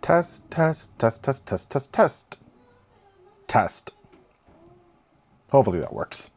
Test, test, test, test, test, test, test. Test. Hopefully that works.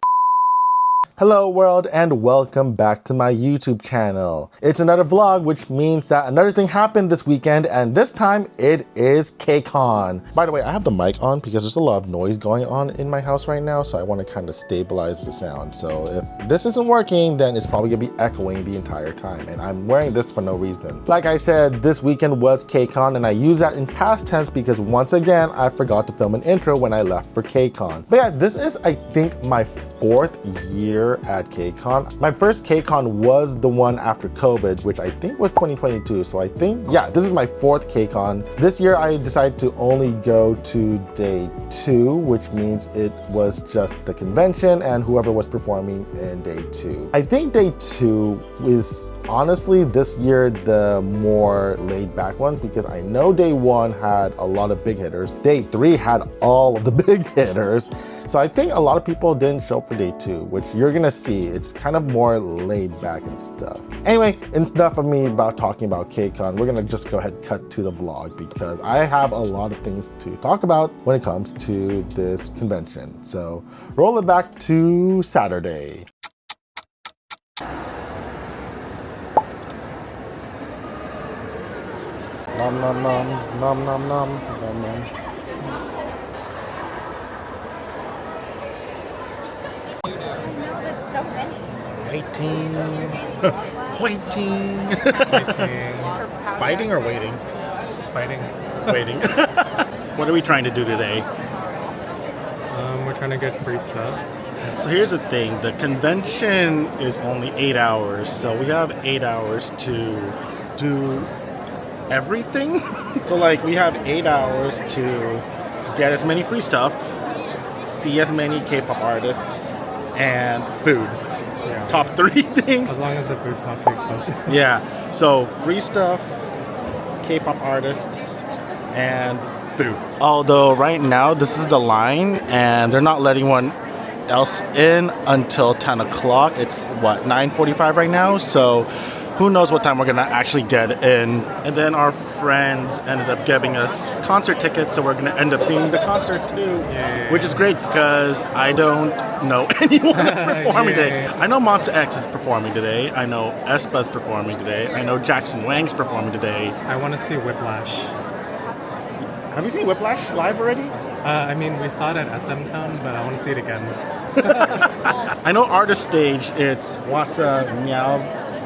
Hello world and welcome back to my YouTube channel. It's another vlog, which means that another thing happened this weekend, and this time it is KCON. By the way, I have the mic on because there's a lot of noise going on in my house right now, so I want to kind of stabilize the sound. So if this isn't working, then it's probably gonna be echoing the entire time, and I'm wearing this for no reason. Like I said, this weekend was KCON, and I use that in past tense because once again, I forgot to film an intro when I left for KCON. But yeah, this is, I think, my 4th year at KCON. My first KCON was the one after COVID, which I think was 2022. So I think, yeah, this is my 4th KCON. This year I decided to only go to day 2, which means it was just the convention and whoever was performing in day 2. I think day 2 is honestly this year the more laid back one because I know day 1 had a lot of big hitters. Day 3 had all of the big hitters. So I think a lot of people didn't show up for day 2, which you're gonna see. It's kind of more laid back and stuff. Anyway, it's enough of me about talking about KCON. We're gonna just go ahead and cut to the vlog because I have a lot of things to talk about when it comes to this convention. So roll it back to Saturday. Nom nom nom, nom nom nom, nom nom. So many. Waiting. Waiting. Fighting or waiting? Fighting. Waiting. What are we trying to do today? We're trying to get free stuff. So here's the thing, the convention is only 8 hours, so we have 8 hours to do everything. So like we have 8 hours to get as many free stuff, see as many K-pop artists, and food. Yeah. Top 3 things. As long as the food's not too expensive. Yeah, so free stuff, K-pop artists, and food. Although right now this is the line and they're not letting anyone else in until 10 o'clock. It's what, 9:45 right now? So who knows what time we're gonna actually get in. And then our friends ended up giving us concert tickets, so we're gonna end up seeing the concert too. Yay. Which is great because I don't know anyone that's performing today. I know Monsta X is performing today. I know AESPA is performing today. I know Jackson Wang's performing today. I want to see Whiplash. Have you seen Whiplash live already? I mean, we saw it at SM Town, but I want to see it again. I know artist stage, it's hwasa, meow,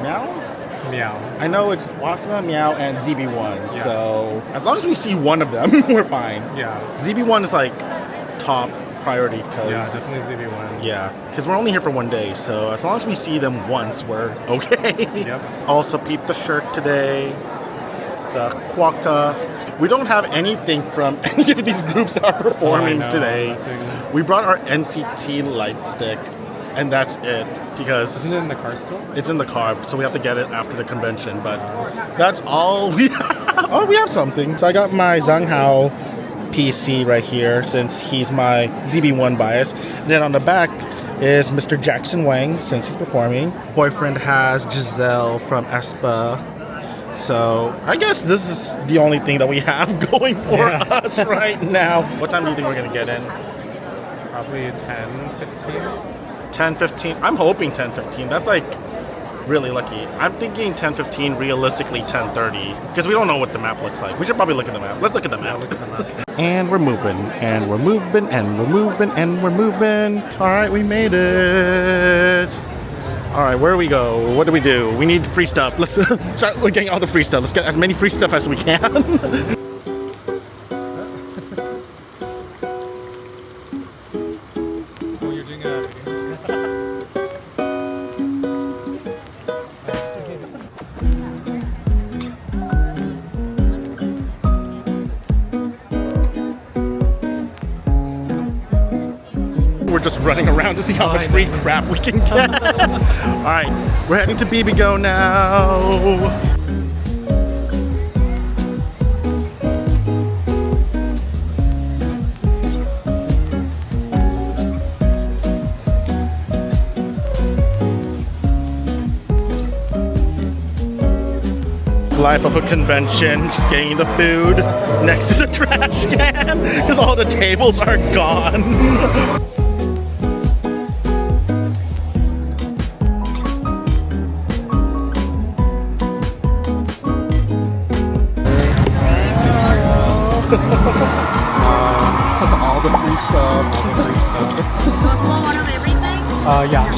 meow? Meow. I know it's hwasa, meow, and ZeroBaseOne. Yeah. So as long as we see one of them, we're fine. Yeah. ZeroBaseOne is like top priority because Yeah, definitely ZB1. yeah, because we're only here for one day. So as long as we see them once, we're okay. Yep. Also, peep the shirt today. It's the Quokka. We don't have anything from any of these groups that are performing today. Nothing. We brought our NCT light stick, and that's it because Isn't it in the car still? it's in the car, so we have to get it after the convention. But that's all we have. Oh, we have something. So I got my Zanghao PC right here since he's my ZB1 bias. Then on the back is Mr. Jackson Wang since he's performing. Boyfriend has Giselle from AESPA. So I guess this is the only thing that we have going for us right now. What time do you think we're gonna get in? Probably 10, 15. 10:15. I'm hoping 10:15. That's like really lucky. I'm thinking 10:15, realistically 10:30, because we don't know what the map looks like. We should probably look at the map. Let's look at the map. Look at the map. And we're moving, and we're moving, and we're moving, and we're moving. All right, we made it. All right, where do we go? What do? We need free stuff. Let's start getting all the free stuff. Let's get as many free stuff as we can. We're just running around to see how much free crap we can get. All right, we're heading to BBGO now. life of a convention, just getting the food next to the trash can because all the tables are gone. All the free stuff. Buffalo, one of everything? Yeah.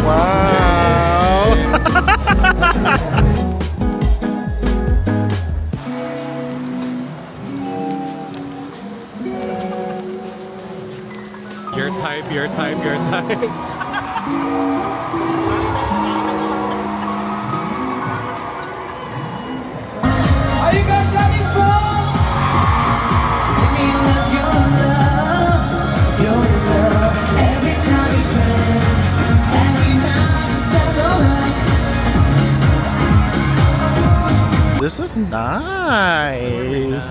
Wow. Your type, your type, your type. Are you guys having fun? Give me your love, every time you spend alright. This is nice.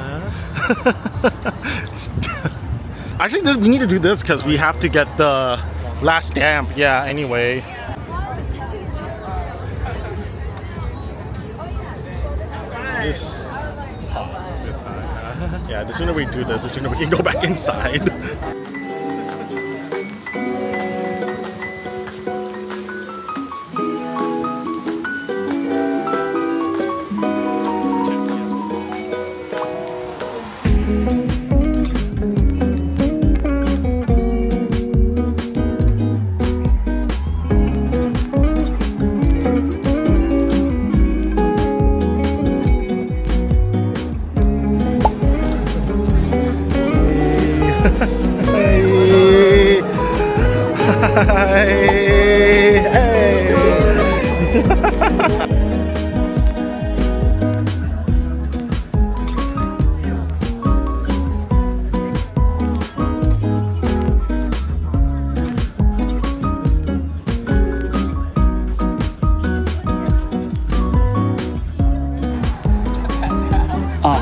Actually, we need to do this because we have to get the last stamp. Yeah, anyway. This. Yeah, the sooner we do this, the sooner we can go back inside.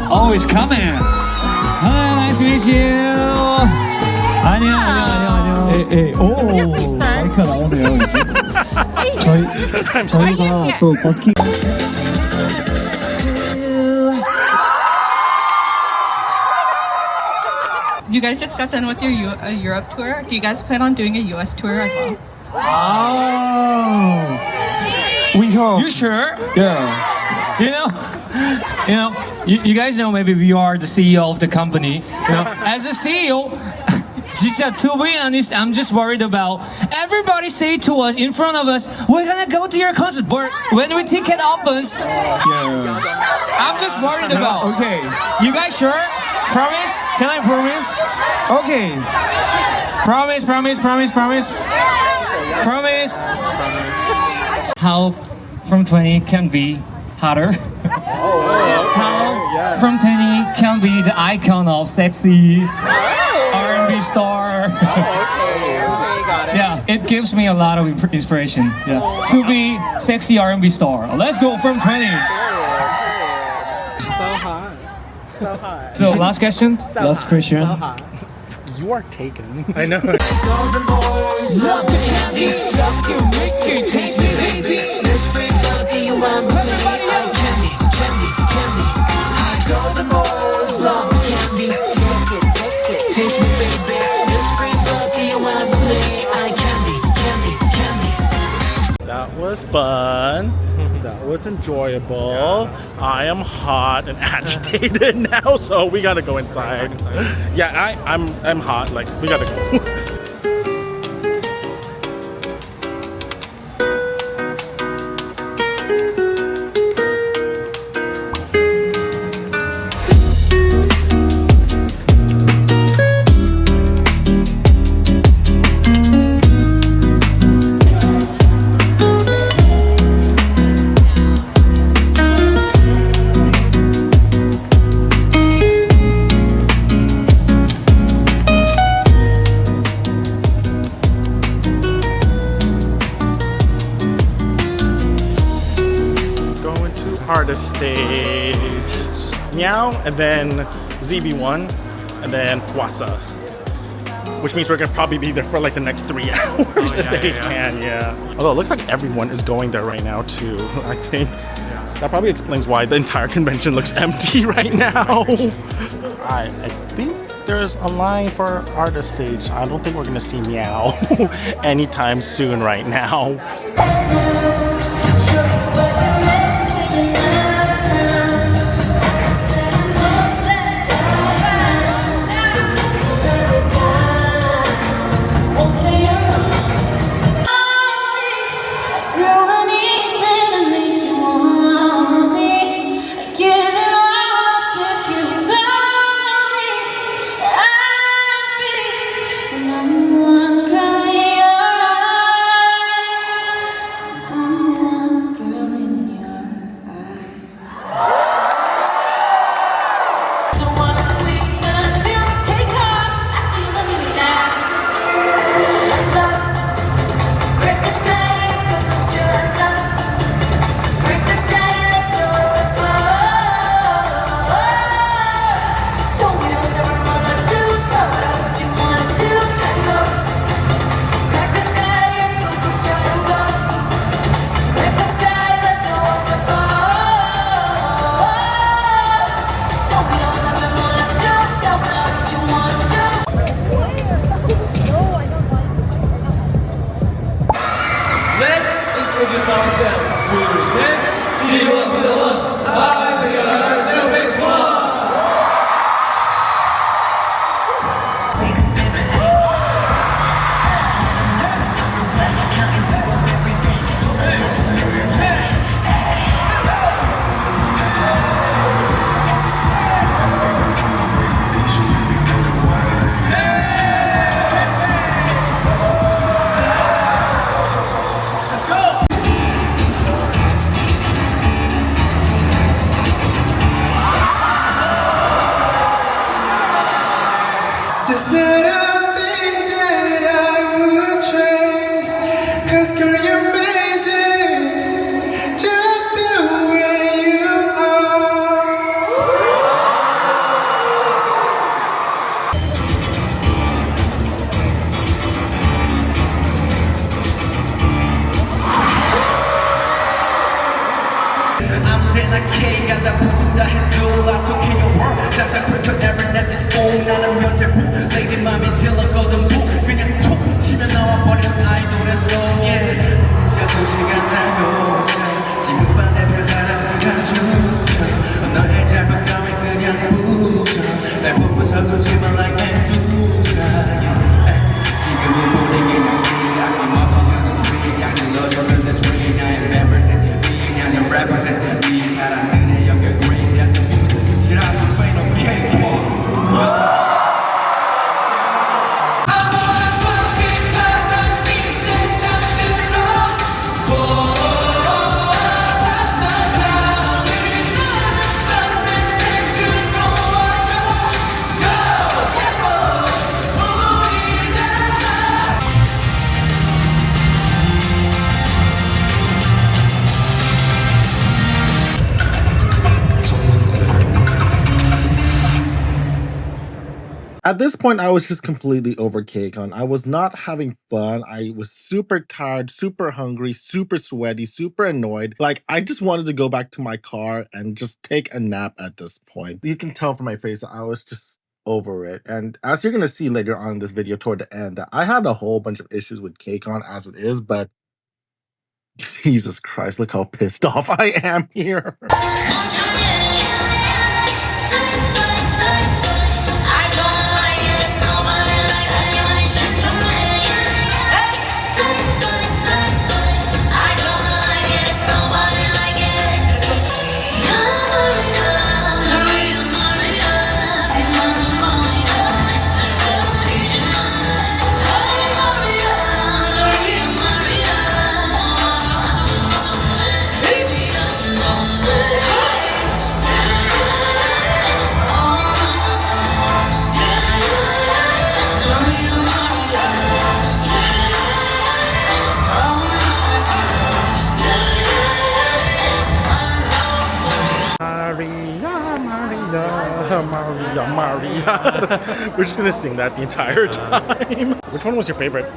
Always coming. Hi, nice to meet you. 안녕, 안녕. 오, 마이크가 나오네요. 저희가 또 버스킹. You guys just got done with your Europe tour. Do you guys plan on doing a US tour as well? Oh, we hope. You sure? Yeah. You guys know maybe we are the CEO of the company. As a CEO, 진짜, to be honest, I'm just worried about everybody say to us in front of us, we're gonna go to your concert, but when we ticket opens, I'm just worried about. Okay, you guys sure? Promise? Can I promise? Okay. Promise. Promise. How from 20 can be hotter? How from 20 can be the icon of sexy R&B star? Yeah, it gives me a lot of inspiration. Yeah, to be sexy R&B star. Let's go from 20. So hot. So last question. Last question. So hot. You are taken. I know. Girls and boys love the candy, love you, make it taste me, baby. Let's bring out the one candy. Girls and boys love the candy, taste me, baby. Let's bring out the one candy. That was fun. That was enjoyable. I am hot and agitated now, so we gotta go inside. Yeah, I'm hot. Like, we gotta go. Artist stage, Meow, and then ZB1, and then Hwasa, which means we're gonna probably be there for like the next 3 hours if they can, Although it looks like everyone is going there right now too. I think that probably explains why the entire convention looks empty right now. I think there's a line for artist stage. I don't think we're gonna see Meow anytime soon right now. Introduce ourselves. 둘, 셋. D1, be the one. I, we are ZeroBaseOne. Just not a thing that I would trade. 'Cause girl, you're amazing, just the way you are. 아무데나 K가 다 붙인다 해도 I don't care your word. 다 quicker every night is all 나는 면제부 Lady 맘이 질러거든 무 그냥 톡 치면 나와버린 아이돌의 속에 진짜 2시간 달고서 지금 반대편 사람들과 죽여 너의 잘못 따윈 그냥 부셔 날 보고서 놓지만 like 메두사 지금 이 분위기는 free 아낌없이 주는 free 양 눌러주는 the swing 나의 representative 나는 representative 사람들의 연결 green that's the music 싫어하는 fan of K-pop At this point, I was just completely over KCON. I was not having fun. I was super tired, super hungry, super sweaty, super annoyed. Like, I just wanted to go back to my car and just take a nap at this point. You can tell from my face that I was just over it. And as you're going to see later on in this video toward the end, that I had a whole bunch of issues with KCON as it is, but Jesus Christ, look how pissed off I am here. Maria. We're just gonna sing that the entire time. Which one was your favorite?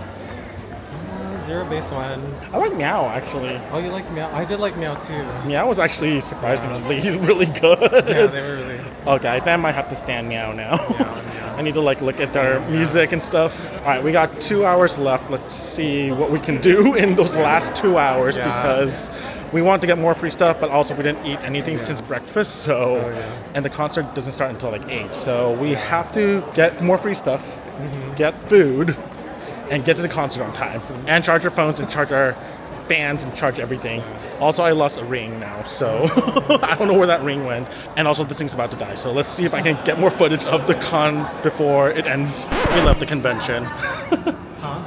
ZeroBaseOne. I like Meow actually. Oh, you liked Meow? I did like Meow too. Meow was actually surprisingly really good. Yeah, they were really. Okay, I think I might have to stand Meow now. Yeah. I need to like look at their music and stuff. All right, we got 2 hours left. Let's see what we can do in those last 2 hours because we want to get more free stuff, but also we didn't eat anything since breakfast. So, and the concert doesn't start until like 8. So we have to get more free stuff, get food, and get to the concert on time, and charge our phones and charge our fans and charge everything. Also, I lost a ring now, so I don't know where that ring went. And also, this thing's about to die. So let's see if I can get more footage of the con before it ends. We left the convention.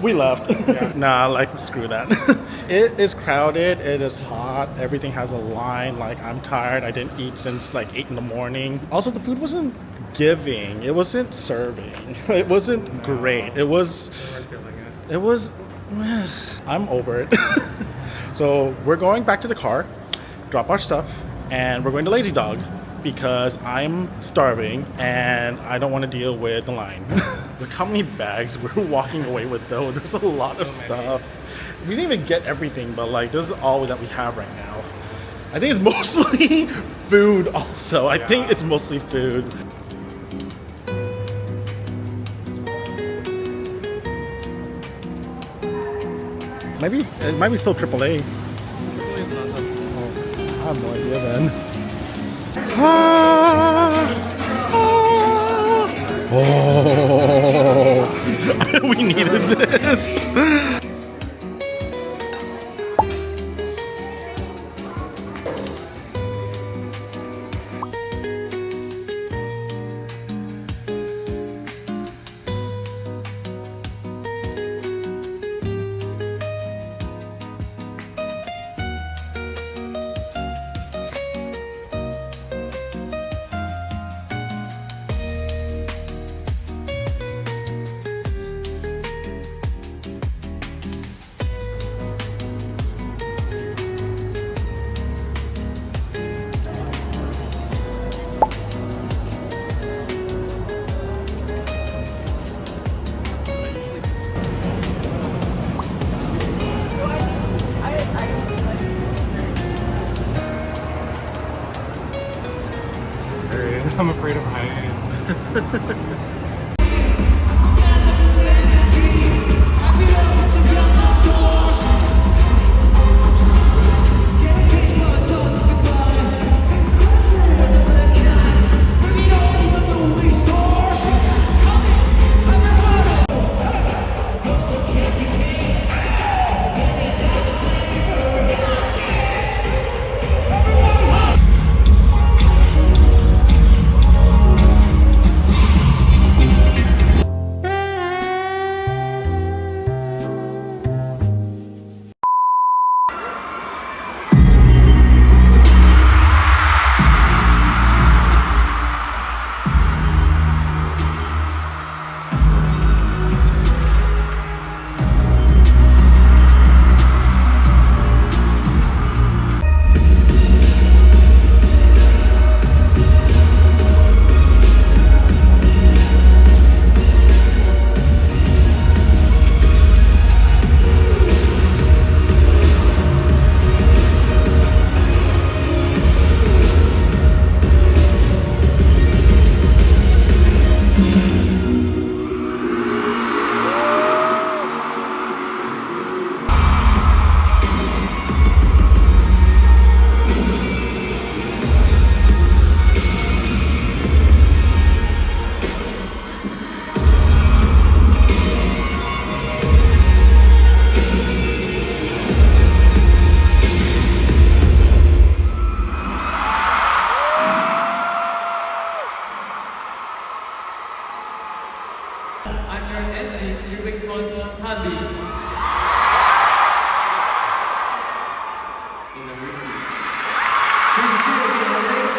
We left. Nah, like, screw that. It is crowded. It is hot. Everything has a line. Like, I'm tired. I didn't eat since like 8 in the morning. Also, the food wasn't giving. It wasn't serving. It wasn't great. It was. I'm over it. So we're going back to the car, drop our stuff, and we're going to Lazy Dog because I'm starving and I don't want to deal with the line. Look how many bags we're walking away with though. There's a lot of stuff. We didn't even get everything, but like this is all that we have right now. I think it's mostly food also. I think it's mostly food. Maybe it might be still AAA. AAA is not that small. I have no idea then. Oh, we needed this. I'm afraid of heights. I'm your MC, ZeroBaseOne's Hanbi. In the movie. Can you see it in the movie?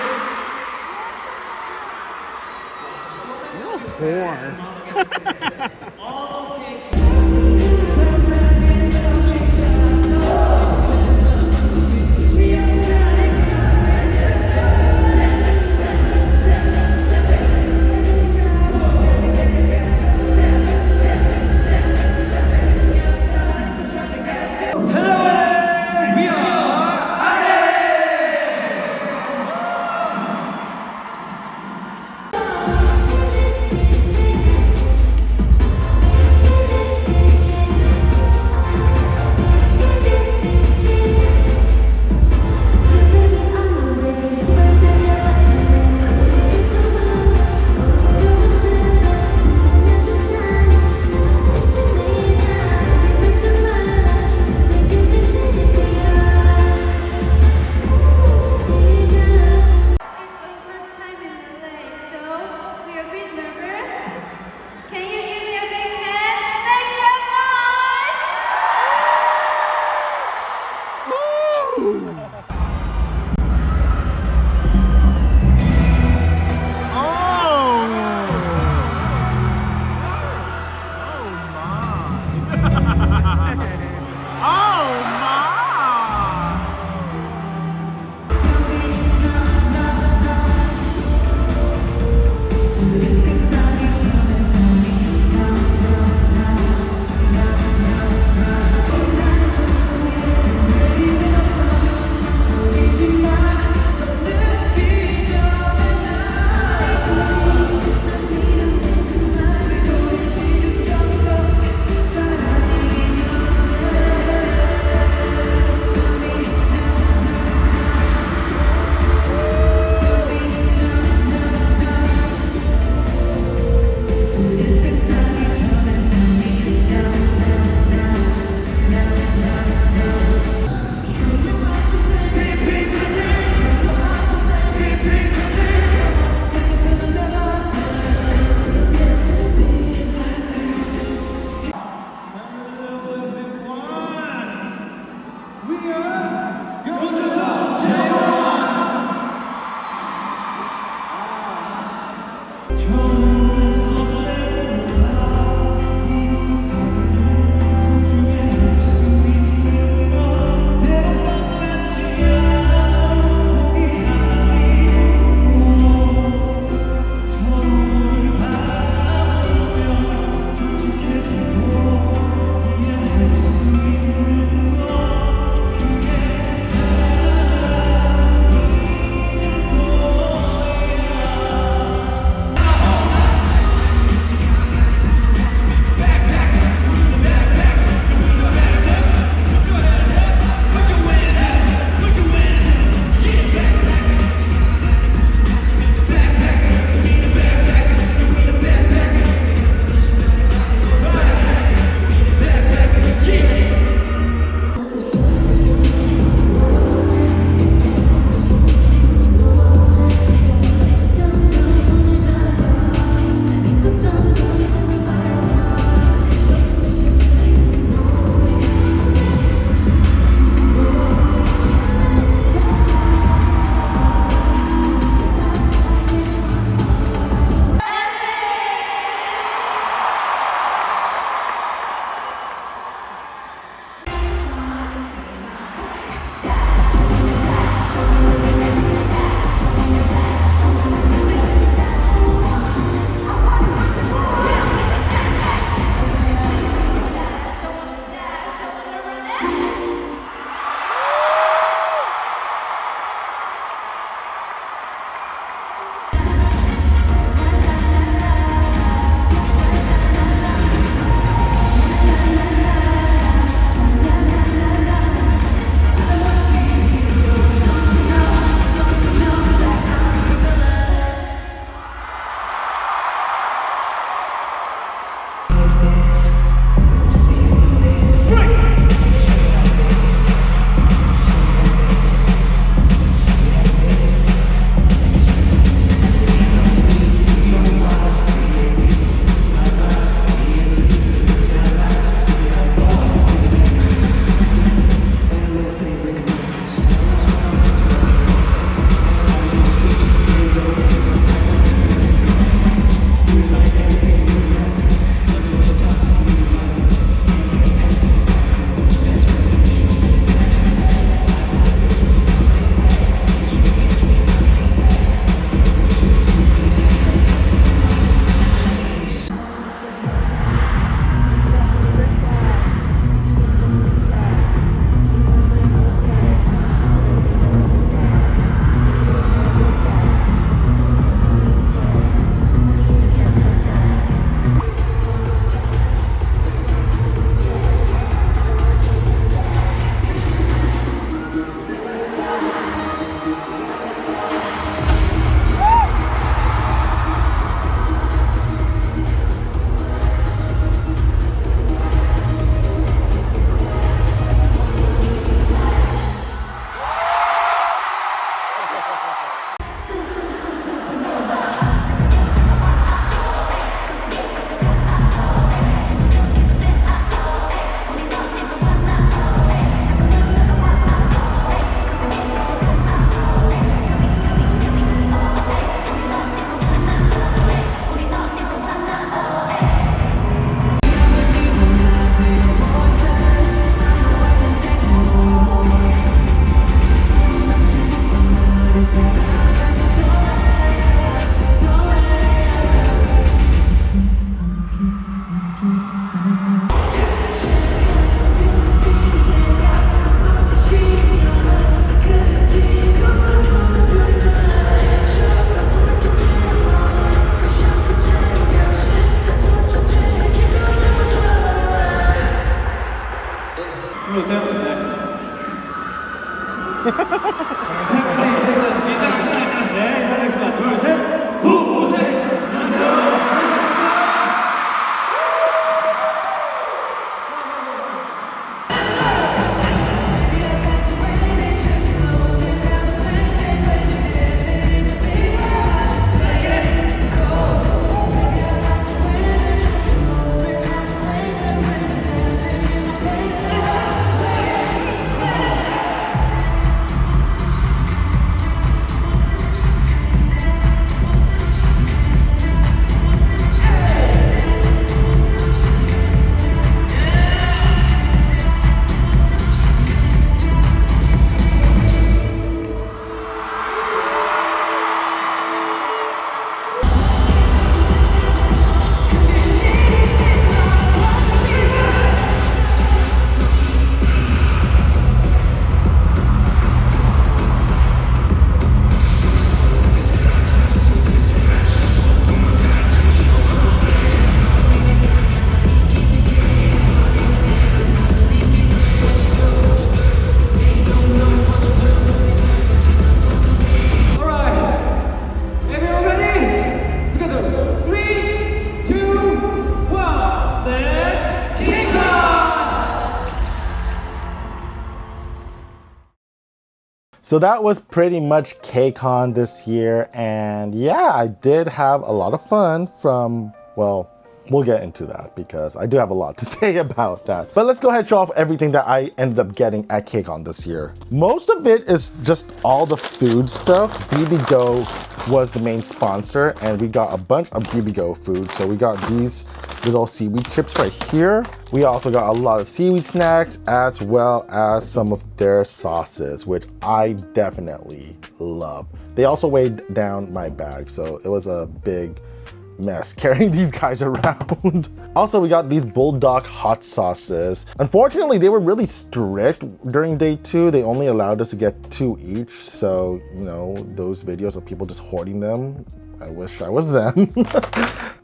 So that was pretty much KCON this year, and yeah, I did have a lot of fun from, well, we'll get into that because I do have a lot to say about that. But let's go ahead and show off everything that I ended up getting at KCON this year. Most of it is just all the food stuff. Bibigo was the main sponsor, and we got a bunch of Bibigo food. So we got these little seaweed chips right here. We also got a lot of seaweed snacks as well as some of their sauces, which I definitely love. They also weighed down my bag, so it was a big mess carrying these guys around. Also, we got these bulldog hot sauces. Unfortunately, they were really strict during day 2. They only allowed us to get 2 each. So, you know, those videos of people just hoarding them, I wish I was them.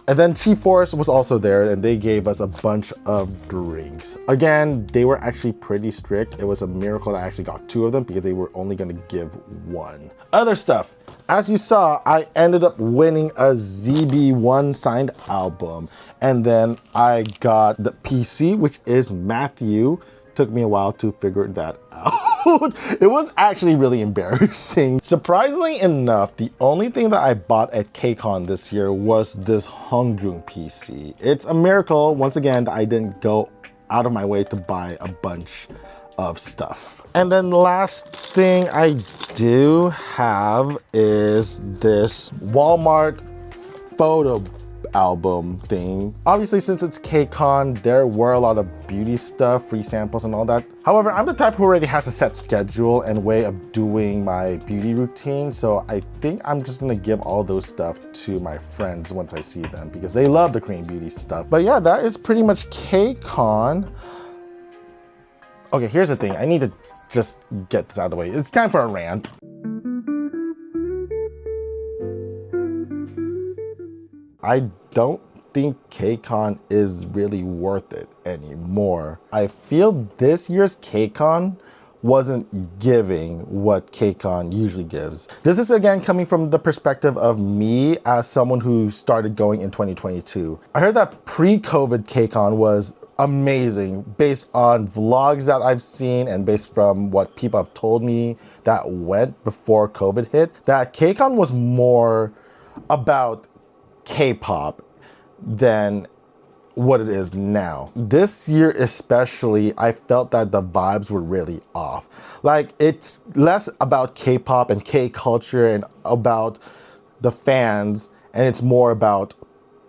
And then Chief Forest was also there, and they gave us a bunch of drinks. Again, they were actually pretty strict. It was a miracle that I actually got 2 of them because they were only gonna give 1. Other stuff. As you saw, I ended up winning a ZB1 signed album. And then I got the PC, which is Matthew. Took me a while to figure that out. It was actually really embarrassing. Surprisingly enough, the only thing that I bought at KCON this year was this Hongjoong PC. It's a miracle, once again, that I didn't go out of my way to buy a bunch of stuff. And then the last thing I do have is this Walmart photo album thing. Obviously, since it's KCON, there were a lot of beauty stuff, free samples and all that. However, I'm the type who already has a set schedule and way of doing my beauty routine, so I think I'm just gonna give all those stuff to my friends once I see them because they love the Korean beauty stuff. But yeah, that is pretty much KCON. Okay, here's the thing. I need to just get this out of the way. It's time for a rant. I don't think KCON is really worth it anymore. I feel this year's KCON wasn't giving what KCON usually gives. This is again coming from the perspective of me as someone who started going in 2022. I heard that pre-COVID KCON was amazing based on vlogs that I've seen and based from what people have told me that went before COVID hit, that KCON was more about K-pop than what it is now. This year especially, I felt that the vibes were really off. Like, it's less about K-pop and K-culture and about the fans, and it's more about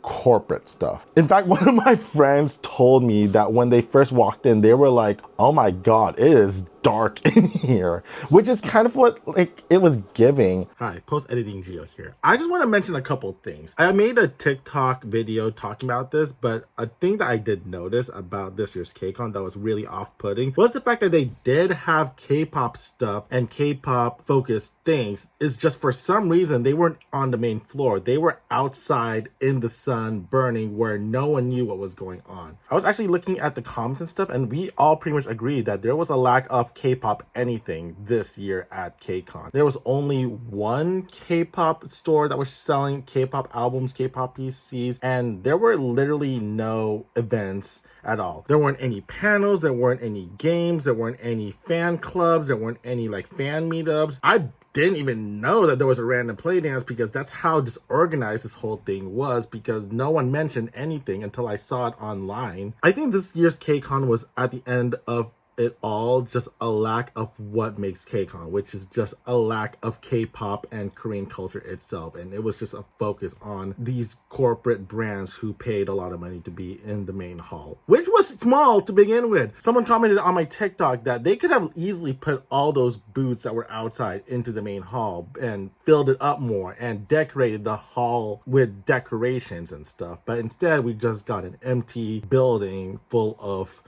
corporate stuff. In fact, one of my friends told me that when they first walked in, they were like, oh my God, it is dark in here, which is kind of what like it was giving. Hi, post-editing Geo here. I just want to mention a couple things. I made a TikTok video talking about this, but a thing that I did notice about this year's KCON that was really off-putting was the fact that they did have K-pop stuff and K-pop focused things. Is just for some reason they weren't on the main floor. They were outside in the sun burning where no one knew what was going on. I was actually looking at the comments and stuff, and we all pretty much agreed that there was a lack of K-pop anything this year at KCON. There was only one K-pop store that was selling K-pop albums, K-pop PCs, and there were literally no events at all. There weren't any panels, there weren't any games, there weren't any fan clubs, there weren't any like fan meetups. I didn't even know that there was a random play dance because that's how disorganized this whole thing was, because no one mentioned anything until I saw it online. I think this year's KCON was at the end of it all just a lack of what makes KCON, which is just a lack of K-pop and Korean culture itself. And it was just a focus on these corporate brands who paid a lot of money to be in the main hall, which was small to begin with. Someone commented on my TikTok that they could have easily put all those booths that were outside into the main hall and filled it up more and decorated the hall with decorations and stuff. But instead, we just got an empty building full of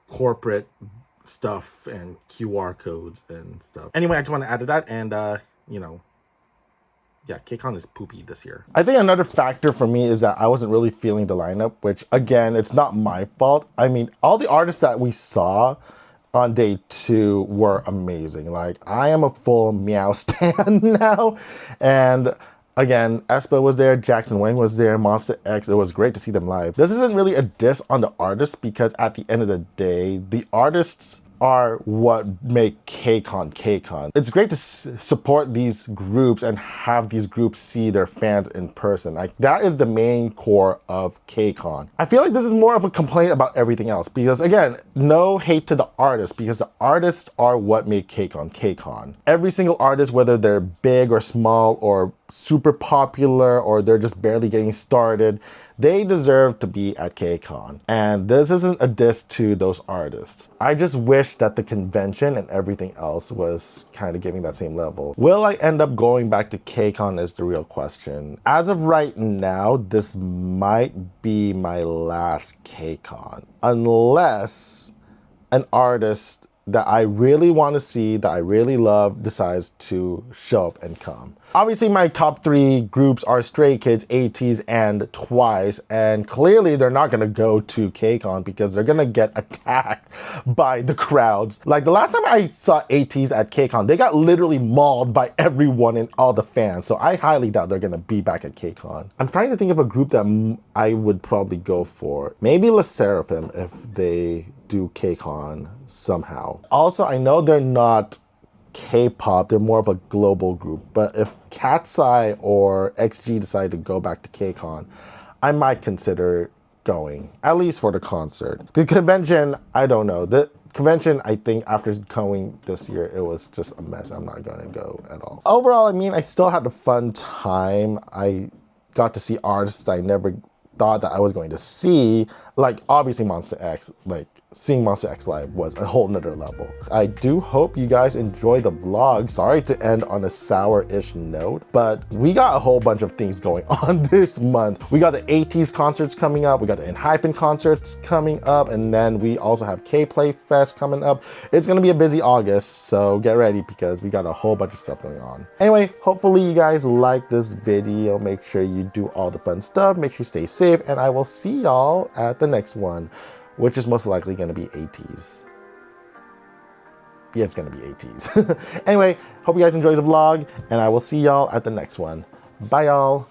corporate stuff and QR codes and stuff. Anyway, I just want to add to that, and yeah, KCON is poopy this year. I think another factor for me is that I wasn't really feeling the lineup, which again, it's not my fault. I mean, all the artists that we saw on day 2 were amazing. Like, I am a full Meow stan now, and again, aespa was there, Jackson Wang was there, Monsta X. It was great to see them live. This isn't really a diss on the artists, because at the end of the day, the artists are what make KCON KCON. It's great to support these groups and have these groups see their fans in person. Like, that is the main core of KCON. I feel like this is more of a complaint about everything else, because again, no hate to the artists, because the artists are what make KCON KCON. Every single artist, whether they're big or small or super popular or they're just barely getting started, they deserve to be at KCON. And this isn't a diss to those artists. I just wish that the convention and everything else was kind of giving that same level. Will I end up going back to KCON is the real question. As of right now, this might be my last KCON, unless an artist that I really want to see, that I really love, decides to show up and come. Obviously, my top 3 groups are Stray Kids, ATEEZ, and TWICE, and clearly they're not gonna go to KCON because they're gonna get attacked by the crowds. Like, the last time I saw ATEEZ at KCON, they got literally mauled by everyone and all the fans, so I highly doubt they're gonna be back at KCON. I'm trying to think of a group that I would probably go for. Maybe LE SSERAFIM if they do KCON somehow. Also, I know they're not K-pop, they're more of a global group, but if KATSEYE or XG decide to go back to KCON, I might consider going, at least for the concert. The convention, I don't know. The convention, I think after going this year, it was just a mess. I'm not gonna go at all. Overall, I mean, I still had a fun time. I got to see artists I never thought that I was going to see, like obviously Monsta X. Like, seeing Monsta X live was a whole nother level. I do hope you guys enjoy the vlog. Sorry to end on a sour-ish note, but we got a whole bunch of things going on this month. We got the ATEEZ concerts coming up, we got the Enhypen concerts coming up, and then we also have K-Play Fest coming up. It's gonna be a busy August, so get ready because we got a whole bunch of stuff going on. Anyway, hopefully you guys like this video. Make sure you do all the fun stuff, make sure you stay safe, and I will see y'all at the next one, which is most likely going to be ATEEZ. Yeah, it's going to be ATEEZ. Anyway, hope you guys enjoyed the vlog, and I will see y'all at the next one. Bye, y'all.